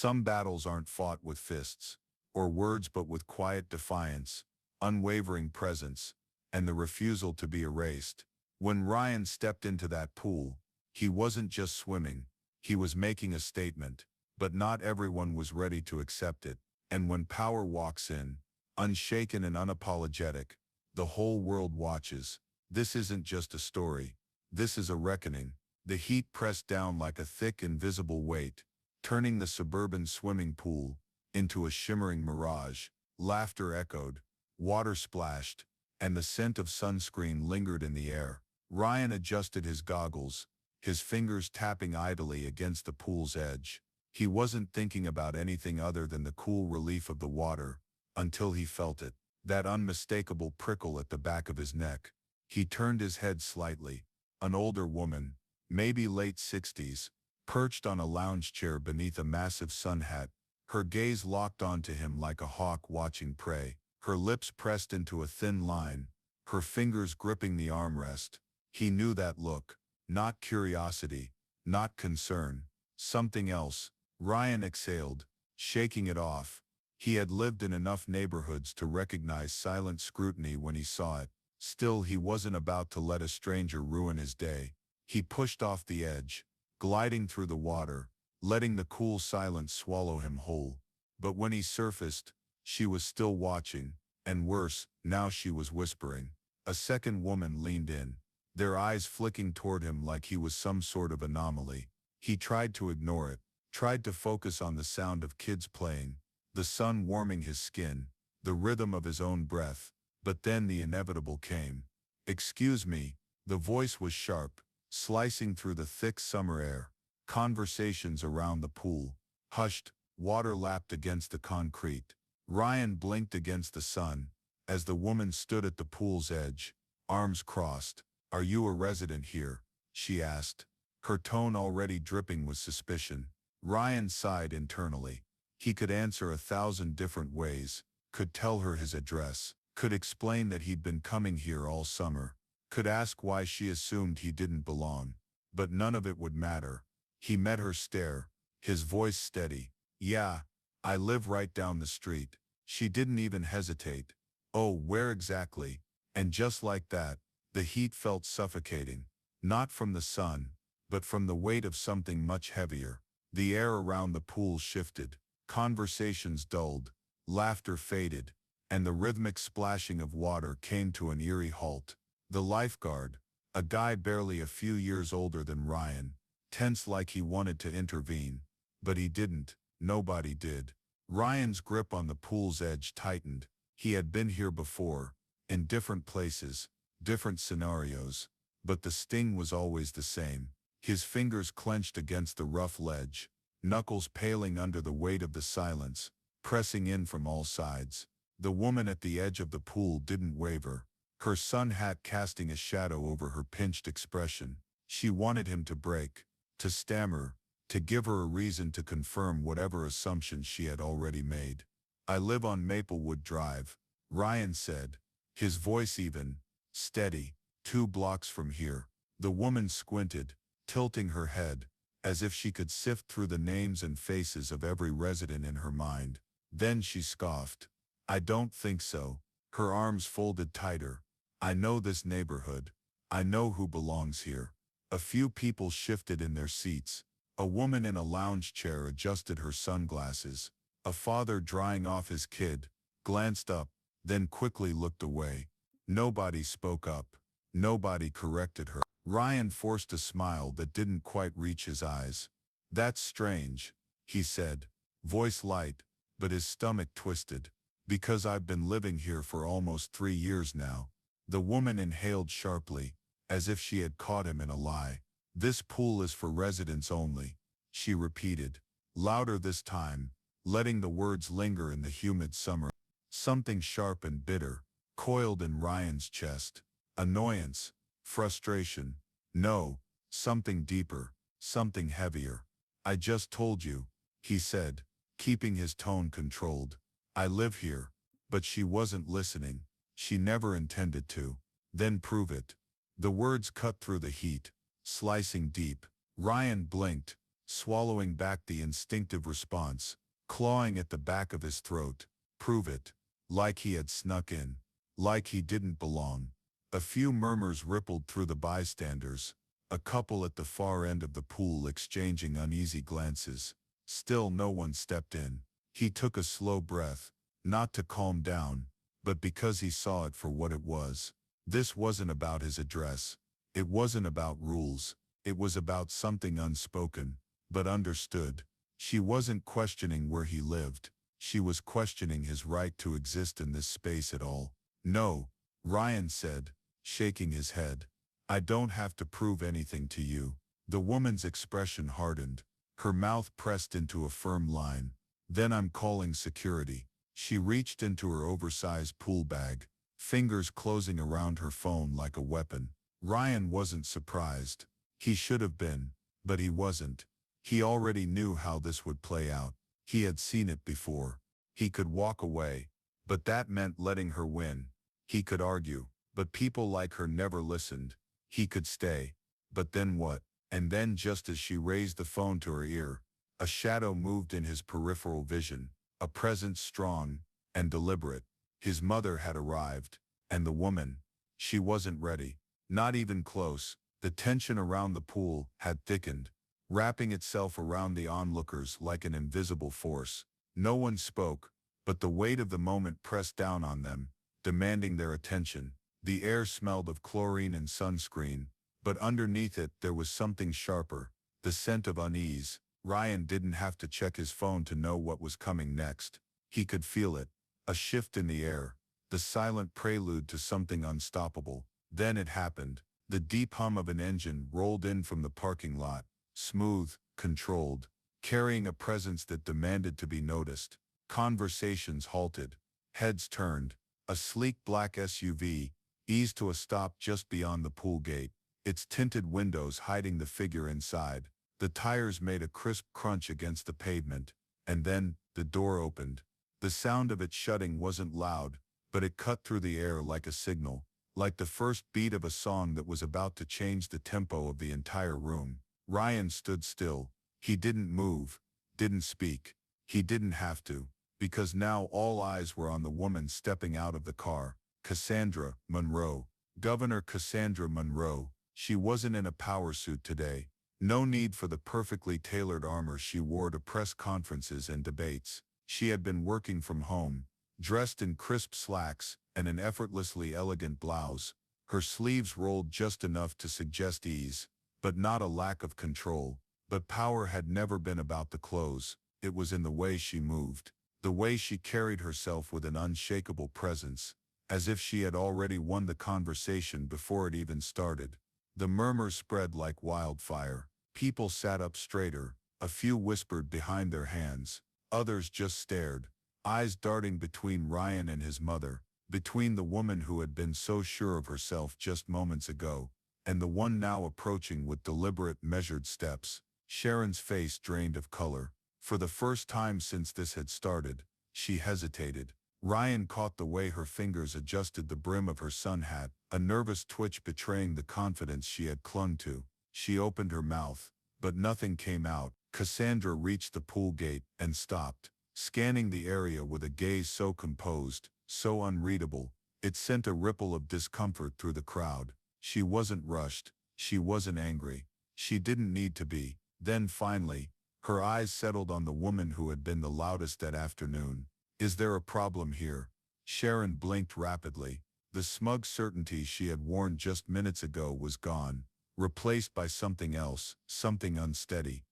Some battles aren't fought with fists or words but with quiet defiance, unwavering presence, and the refusal to be erased. When Ryan stepped into that pool, he wasn't just swimming, he was making a statement, but not everyone was ready to accept it. And when power walks in, unshaken and unapologetic, the whole world watches. This isn't just a story. This is a reckoning. The heat pressed down like a thick, invisible weight, turning the suburban swimming pool into a shimmering mirage. Laughter echoed, water splashed, and the scent of sunscreen lingered in the air. Ryan adjusted his goggles, his fingers tapping idly against the pool's edge. He wasn't thinking about anything other than the cool relief of the water, until he felt it, that unmistakable prickle at the back of his neck. He turned his head slightly. An older woman, maybe late 60s, perched on a lounge chair beneath a massive sun hat, her gaze locked onto him like a hawk watching prey, her lips pressed into a thin line, her fingers gripping the armrest. He knew that look, not curiosity, not concern, something else. Ryan exhaled, shaking it off. He had lived in enough neighborhoods to recognize silent scrutiny when he saw it. Still, he wasn't about to let a stranger ruin his day. He pushed off the edge, gliding through the water, letting the cool silence swallow him whole. But when he surfaced, she was still watching, and worse, now she was whispering. A second woman leaned in, their eyes flicking toward him like he was some sort of anomaly. He tried to ignore it, tried to focus on the sound of kids playing, the sun warming his skin, the rhythm of his own breath. But then the inevitable came. "Excuse me," the voice was sharp, slicing through the thick summer air. Conversations around the pool, hushed, water lapped against the concrete. Ryan blinked against the sun, as the woman stood at the pool's edge, arms crossed. "Are you a resident here?" she asked, her tone already dripping with suspicion. Ryan sighed internally. He could answer 1,000 different ways, could tell her his address, could explain that he'd been coming here all summer, could ask why she assumed he didn't belong. But none of it would matter. He met her stare, his voice steady. "Yeah, I live right down the street." She didn't even hesitate. "Oh, where exactly?" And just like that, the heat felt suffocating, not from the sun, but from the weight of something much heavier. The air around the pool shifted, conversations dulled, laughter faded, and the rhythmic splashing of water came to an eerie halt. The lifeguard, a guy barely a few years older than Ryan, tense like he wanted to intervene, but he didn't. Nobody did. Ryan's grip on the pool's edge tightened. He had been here before, in different places, different scenarios, but the sting was always the same. His fingers clenched against the rough ledge, knuckles paling under the weight of the silence, pressing in from all sides. The woman at the edge of the pool didn't waver, her sun hat casting a shadow over her pinched expression. She wanted him to break, to stammer, to give her a reason to confirm whatever assumptions she had already made. "I live on Maplewood Drive," Ryan said, his voice even, steady, 2 blocks from here. The woman squinted, tilting her head, as if she could sift through the names and faces of every resident in her mind. Then she scoffed. "I don't think so." Her arms folded tighter. "I know this neighborhood. I know who belongs here." A few people shifted in their seats. A woman in a lounge chair adjusted her sunglasses. A father drying off his kid glanced up, then quickly looked away. Nobody spoke up. Nobody corrected her. Ryan forced a smile that didn't quite reach his eyes. "That's strange," he said, voice light, but his stomach twisted. "Because I've been living here for almost 3 years now." The woman inhaled sharply, as if she had caught him in a lie. "This pool is for residents only," she repeated, louder this time, letting the words linger in the humid summer. Something sharp and bitter coiled in Ryan's chest. Annoyance, frustration. No, something deeper, something heavier. "I just told you," he said, keeping his tone controlled. "I live here." But she wasn't listening. She never intended to. "Then prove it." The words cut through the heat, slicing deep. Ryan blinked, swallowing back the instinctive response, clawing at the back of his throat. Prove it. Like he had snuck in. Like he didn't belong. A few murmurs rippled through the bystanders, a couple at the far end of the pool exchanging uneasy glances. Still no one stepped in. He took a slow breath, not to calm down, but because he saw it for what it was. This wasn't about his address. It wasn't about rules. It was about something unspoken, but understood. She wasn't questioning where he lived. She was questioning his right to exist in this space at all. No, Ryan said, shaking his head. I don't have to prove anything to you. The woman's expression hardened, her mouth pressed into a firm line. Then I'm calling security. She reached into her oversized pool bag, fingers closing around her phone like a weapon. Ryan wasn't surprised. He should have been, but he wasn't. He already knew how this would play out. He had seen it before. He could walk away, but that meant letting her win. He could argue, but people like her never listened. He could stay. But then what? And then just as she raised the phone to her ear, a shadow moved in his peripheral vision, a presence strong and deliberate. His mother had arrived, and the woman, she wasn't ready, not even close. The tension around the pool had thickened, wrapping itself around the onlookers like an invisible force. No one spoke, but the weight of the moment pressed down on them, demanding their attention. The air smelled of chlorine and sunscreen, but underneath it there was something sharper, the scent of unease. Ryan didn't have to check his phone to know what was coming next. He could feel it, a shift in the air, the silent prelude to something unstoppable. Then it happened. The deep hum of an engine rolled in from the parking lot, smooth, controlled, carrying a presence that demanded to be noticed. Conversations halted, heads turned. A sleek black SUV eased to a stop just beyond the pool gate, its tinted windows hiding the figure inside. The tires made a crisp crunch against the pavement, and then the door opened. The sound of it shutting wasn't loud, but it cut through the air like a signal, like the first beat of a song that was about to change the tempo of the entire room. Ryan stood still. He didn't move, didn't speak. He didn't have to, because now all eyes were on the woman stepping out of the car. Cassandra Monroe. Governor Cassandra Monroe. She wasn't in a power suit today. No need for the perfectly tailored armor she wore to press conferences and debates. She had been working from home, dressed in crisp slacks and an effortlessly elegant blouse. Her sleeves rolled just enough to suggest ease, but not a lack of control. But power had never been about the clothes. It was in the way she moved, the way she carried herself with an unshakable presence, as if she had already won the conversation before it even started. The murmur spread like wildfire. People sat up straighter, a few whispered behind their hands, others just stared, eyes darting between Ryan and his mother, between the woman who had been so sure of herself just moments ago, and the one now approaching with deliberate, measured steps. Sharon's face drained of color. For the first time since this had started, she hesitated. Ryan caught the way her fingers adjusted the brim of her sun hat, a nervous twitch betraying the confidence she had clung to. She opened her mouth, but nothing came out. Cassandra reached the pool gate and stopped, scanning the area with a gaze so composed, so unreadable, it sent a ripple of discomfort through the crowd. She wasn't rushed. She wasn't angry. She didn't need to be. Then finally, her eyes settled on the woman who had been the loudest that afternoon. Is there a problem here? Sharon blinked rapidly. The smug certainty she had worn just minutes ago was gone, replaced by something else, something unsteady.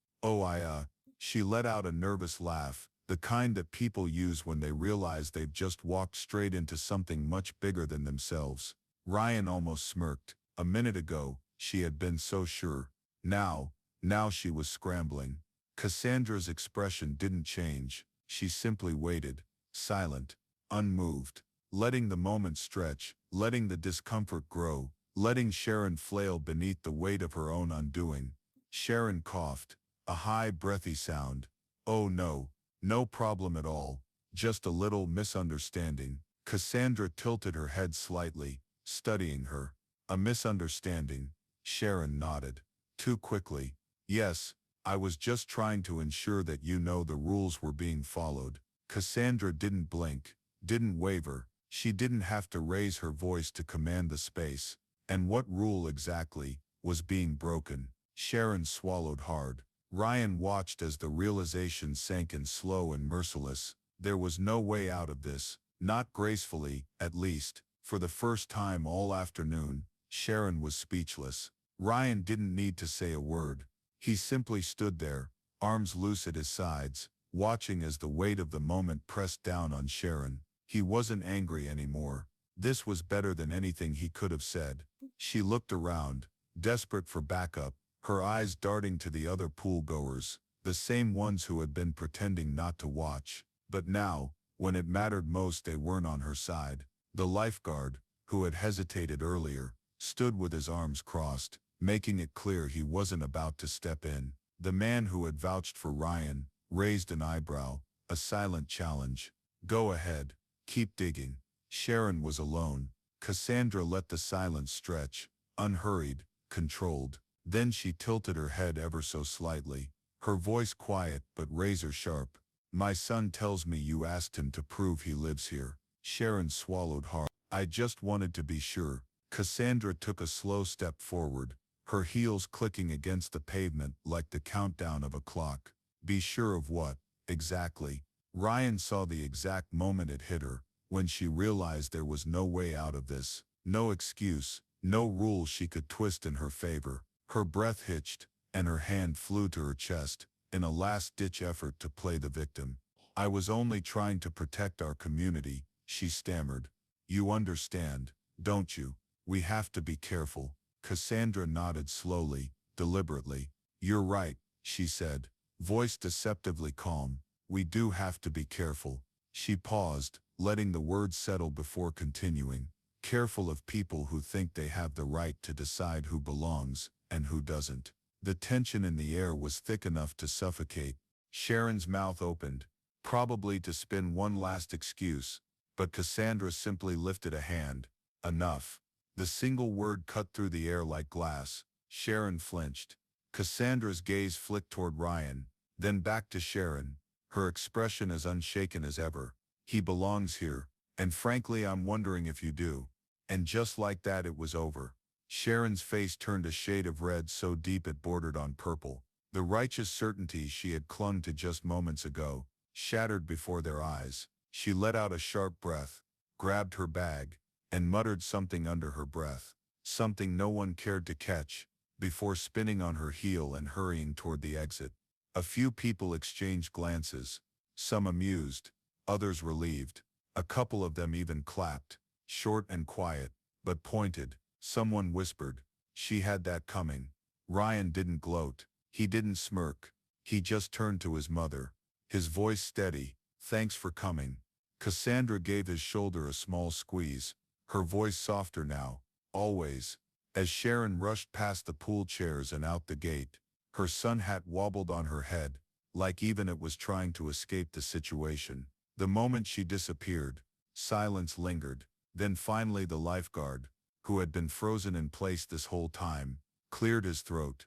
She let out a nervous laugh, the kind that people use when they realize they've just walked straight into something much bigger than themselves. Ryan almost smirked. A minute ago, she had been so sure. Now she was scrambling. Cassandra's expression didn't change. She simply waited, silent, unmoved, letting the moment stretch, letting the discomfort grow, letting Sharon flail beneath the weight of her own undoing. Sharon coughed, a high, breathy sound. Oh no, no problem at all, just a little misunderstanding. Cassandra tilted her head slightly, studying her. A misunderstanding. Sharon nodded. Too quickly. Yes, I was just trying to ensure that you know the rules were being followed. Cassandra didn't blink, didn't waver. She didn't have to raise her voice to command the space. And what rule exactly was being broken? Sharon swallowed hard. Ryan watched as the realization sank in slow and merciless. There was no way out of this, not gracefully, at least. For the first time all afternoon, Sharon was speechless. Ryan didn't need to say a word. He simply stood there, arms loose at his sides, watching as the weight of the moment pressed down on Sharon. He wasn't angry anymore. This was better than anything he could have said. She looked around, desperate for backup, her eyes darting to the other pool-goers, the same ones who had been pretending not to watch. But now, when it mattered most, they weren't on her side. The lifeguard, who had hesitated earlier, stood with his arms crossed, making it clear he wasn't about to step in. The man who had vouched for Ryan raised an eyebrow, a silent challenge. Go ahead, keep digging. Sharon was alone. Cassandra let the silence stretch, unhurried, controlled. Then she tilted her head ever so slightly, her voice quiet but razor-sharp. My son tells me you asked him to prove he lives here. Sharon swallowed hard. I just wanted to be sure. Cassandra took a slow step forward, her heels clicking against the pavement like the countdown of a clock. Be sure of what, exactly? Ryan saw the exact moment it hit her, when she realized there was no way out of this, no excuse, no rule she could twist in her favor. Her breath hitched, and her hand flew to her chest, in a last-ditch effort to play the victim. I was only trying to protect our community, she stammered. You understand, don't you? We have to be careful. Cassandra nodded slowly, deliberately. You're right, she said, voice deceptively calm. We do have to be careful. She paused, letting the words settle before continuing. Careful of people who think they have the right to decide who belongs and who doesn't. The tension in the air was thick enough to suffocate. Sharon's mouth opened, probably to spin one last excuse, but Cassandra simply lifted a hand. Enough. The single word cut through the air like glass. Sharon flinched. Cassandra's gaze flicked toward Ryan, then back to Sharon, her expression as unshaken as ever. He belongs here, and frankly I'm wondering if you do. And just like that it was over. Sharon's face turned a shade of red so deep it bordered on purple. The righteous certainty she had clung to just moments ago, shattered before their eyes. She let out a sharp breath, grabbed her bag, and muttered something under her breath, something no one cared to catch, before spinning on her heel and hurrying toward the exit. A few people exchanged glances, some amused, others relieved. A couple of them even clapped, short and quiet, but pointed. Someone whispered, she had that coming. Ryan didn't gloat, he didn't smirk. He just turned to his mother, his voice steady. Thanks for coming. Cassandra gave his shoulder a small squeeze, her voice softer now. Always. As Sharon rushed past the pool chairs and out the gate, her sun hat wobbled on her head, like even it was trying to escape the situation. The moment she disappeared, silence lingered. Then finally the lifeguard, who had been frozen in place this whole time, cleared his throat.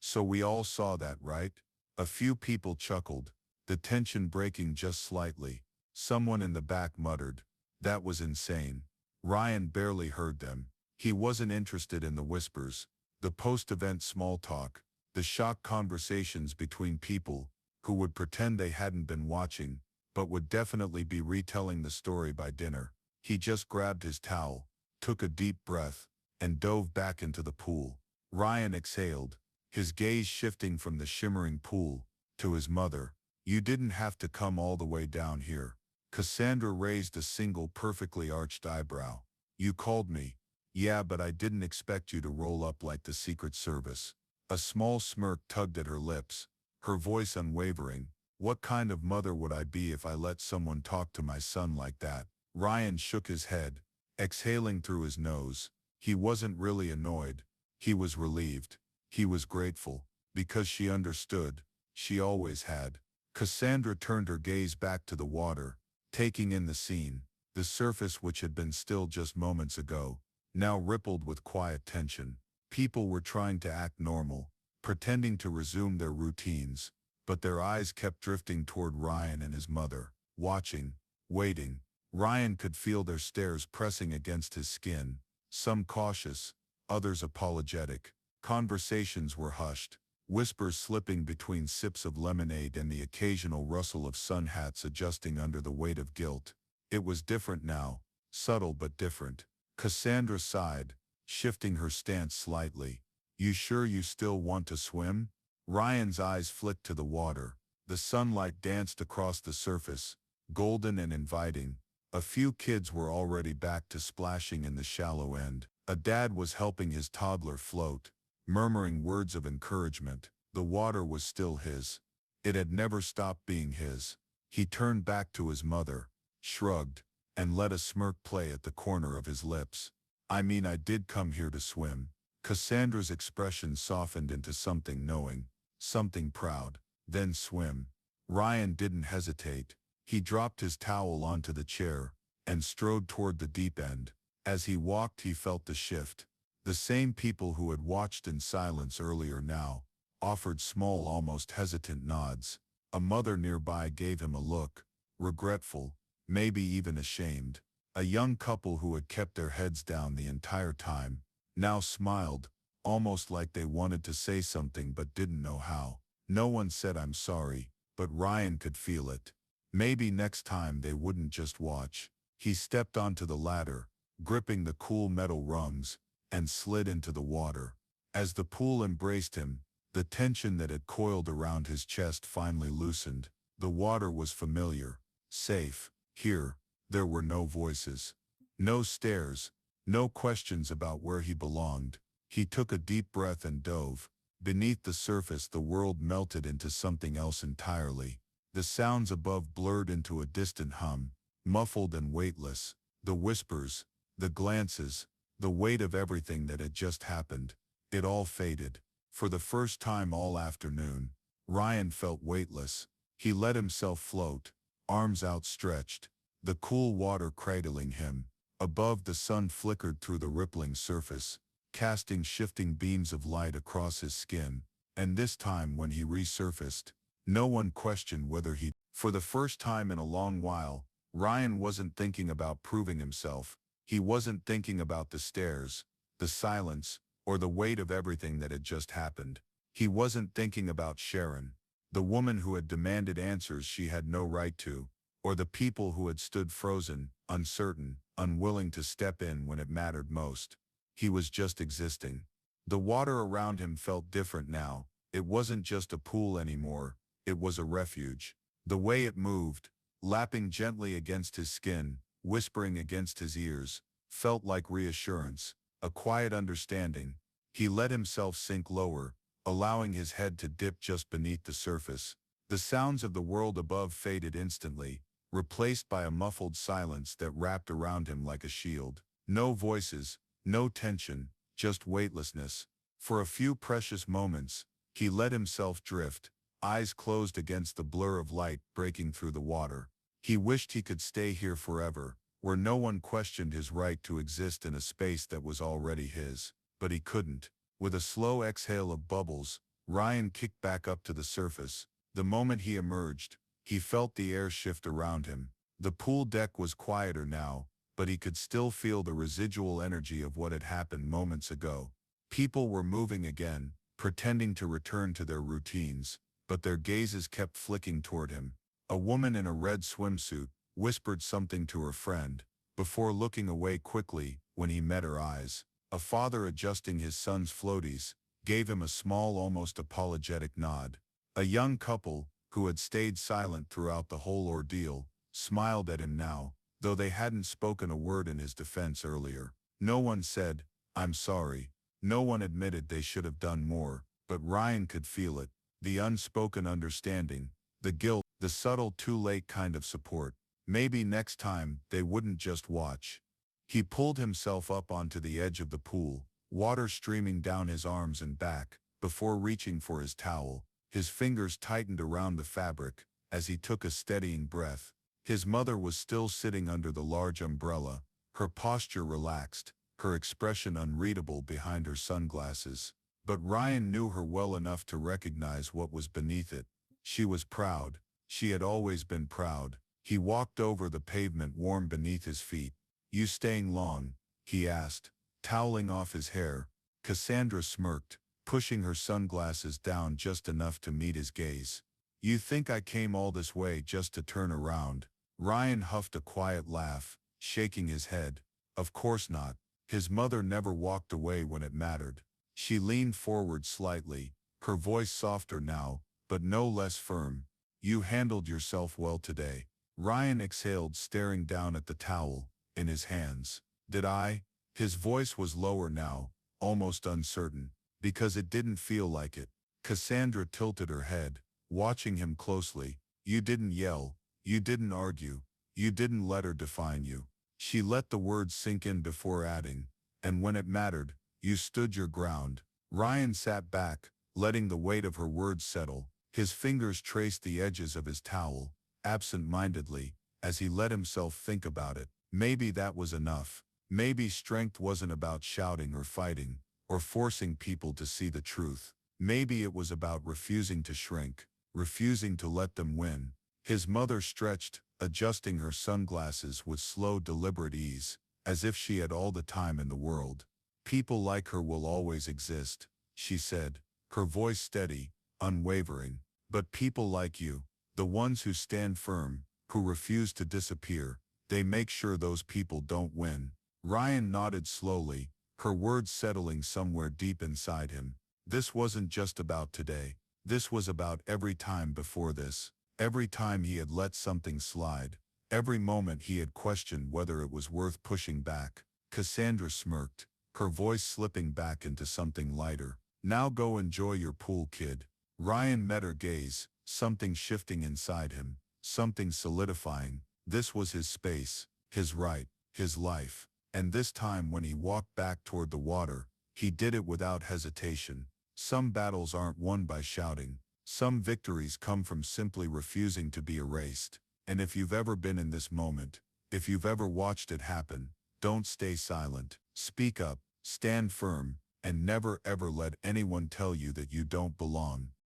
So we all saw that, right? A few people chuckled, the tension breaking just slightly. Someone in the back muttered, that was insane. Ryan barely heard them. He wasn't interested in the whispers, the post-event small talk, the shocked conversations between people who would pretend they hadn't been watching, but would definitely be retelling the story by dinner. He just grabbed his towel, took a deep breath, and dove back into the pool. Ryan exhaled, his gaze shifting from the shimmering pool to his mother. You didn't have to come all the way down here. Cassandra raised a single perfectly arched eyebrow. You called me. Yeah, but I didn't expect you to roll up like the Secret Service. A small smirk tugged at her lips, her voice unwavering. What kind of mother would I be if I let someone talk to my son like that? Ryan shook his head, exhaling through his nose. He wasn't really annoyed. He was relieved. He was grateful, because she understood. She always had. Cassandra turned her gaze back to the water, taking in the scene. The surface, which had been still just moments ago, now rippled with quiet tension. People were trying to act normal, pretending to resume their routines, but their eyes kept drifting toward Ryan and his mother, watching, waiting. Ryan could feel their stares pressing against his skin, some cautious, others apologetic. Conversations were hushed, whispers slipping between sips of lemonade and the occasional rustle of sun hats adjusting under the weight of guilt. It was different now, subtle but different. Cassandra sighed, shifting her stance slightly. "You sure you still want to swim?" Ryan's eyes flicked to the water. The sunlight danced across the surface, golden and inviting. A few kids were already back to splashing in the shallow end. A dad was helping his toddler float, murmuring words of encouragement. The water was still his. It had never stopped being his. He turned back to his mother, shrugged, and let a smirk play at the corner of his lips. "I mean, I did come here to swim." Cassandra's expression softened into something knowing, something proud. "Then swim." Ryan didn't hesitate. He dropped his towel onto the chair and strode toward the deep end. As he walked, he felt the shift. The same people who had watched in silence earlier now offered small, almost hesitant nods. A mother nearby gave him a look, regretful, maybe even ashamed. A young couple who had kept their heads down the entire time now smiled, almost like they wanted to say something but didn't know how. No one said "I'm sorry," but Ryan could feel it. Maybe next time they wouldn't just watch. He stepped onto the ladder, gripping the cool metal rungs, and slid into the water. As the pool embraced him, the tension that had coiled around his chest finally loosened. The water was familiar, safe. Here, there were no voices, no stares, no questions about where he belonged. He took a deep breath and dove. Beneath the surface, the world melted into something else entirely. The sounds above blurred into a distant hum, muffled and weightless. The whispers, the glances, the weight of everything that had just happened. It all faded. For the first time all afternoon, Ryan felt weightless. He let himself float, arms outstretched, the cool water cradling him. Above, the sun flickered through the rippling surface, casting shifting beams of light across his skin. And this time, when he resurfaced, no one questioned whether he... For the first time in a long while, Ryan wasn't thinking about proving himself. He wasn't thinking about the stares, the silence, or the weight of everything that had just happened. He wasn't thinking about Sharon, the woman who had demanded answers she had no right to, or the people who had stood frozen, uncertain, unwilling to step in when it mattered most. He was just existing. The water around him felt different now. It wasn't just a pool anymore. It was a refuge. The way it moved, lapping gently against his skin, whispering against his ears, felt like reassurance, a quiet understanding. He let himself sink lower, allowing his head to dip just beneath the surface. The sounds of the world above faded instantly, replaced by a muffled silence that wrapped around him like a shield. No voices, no tension, just weightlessness. For a few precious moments, he let himself drift, eyes closed against the blur of light breaking through the water. He wished he could stay here forever, where no one questioned his right to exist in a space that was already his. But he couldn't. With a slow exhale of bubbles, Ryan kicked back up to the surface. The moment he emerged, he felt the air shift around him. The pool deck was quieter now, but he could still feel the residual energy of what had happened moments ago. People were moving again, pretending to return to their routines, but their gazes kept flicking toward him. A woman in a red swimsuit whispered something to her friend, before looking away quickly when he met her eyes. A father adjusting his son's floaties gave him a small, almost apologetic nod. A young couple, who had stayed silent throughout the whole ordeal, smiled at him now, though they hadn't spoken a word in his defense earlier. No one said, "I'm sorry." No one admitted they should have done more, but Ryan could feel it. The unspoken understanding, the guilt, the subtle too late kind of support. Maybe next time they wouldn't just watch. He pulled himself up onto the edge of the pool, water streaming down his arms and back. Before reaching for his towel, his fingers tightened around the fabric as he took a steadying breath. His mother was still sitting under the large umbrella, her posture relaxed, her expression unreadable behind her sunglasses. But Ryan knew her well enough to recognize what was beneath it. She was proud. She had always been proud. He walked over the pavement warm beneath his feet. "You staying long?" he asked, toweling off his hair. Cassandra smirked, pushing her sunglasses down just enough to meet his gaze. "You think I came all this way just to turn around?" Ryan huffed a quiet laugh, shaking his head. "Of course not." His mother never walked away when it mattered. She leaned forward slightly, her voice softer now, but no less firm. "You handled yourself well today." Ryan exhaled, staring down at the towel in his hands. "Did I?" His voice was lower now, almost uncertain, because it didn't feel like it. Cassandra tilted her head, watching him closely. "You didn't yell. You didn't argue. You didn't let her define you." She let the words sink in before adding, "And when it mattered, you stood your ground." Ryan sat back, letting the weight of her words settle. His fingers traced the edges of his towel, absent-mindedly, as he let himself think about it. Maybe that was enough. Maybe strength wasn't about shouting or fighting, or forcing people to see the truth. Maybe it was about refusing to shrink, refusing to let them win. His mother stretched, adjusting her sunglasses with slow, deliberate ease, as if she had all the time in the world. "People like her will always exist," she said, her voice steady, unwavering. "But people like you, the ones who stand firm, who refuse to disappear, they make sure those people don't win." Ryan nodded slowly, her words settling somewhere deep inside him. This wasn't just about today. This was about every time before this. Every time he had let something slide. Every moment he had questioned whether it was worth pushing back. Cassandra smirked, her voice slipping back into something lighter. "Now go enjoy your pool, kid." Ryan met her gaze, something shifting inside him, something solidifying. This was his space, his right, his life. And this time when he walked back toward the water, he did it without hesitation. Some battles aren't won by shouting. Some victories come from simply refusing to be erased. And if you've ever been in this moment, if you've ever watched it happen, don't stay silent. Speak up, stand firm, and never ever let anyone tell you that you don't belong.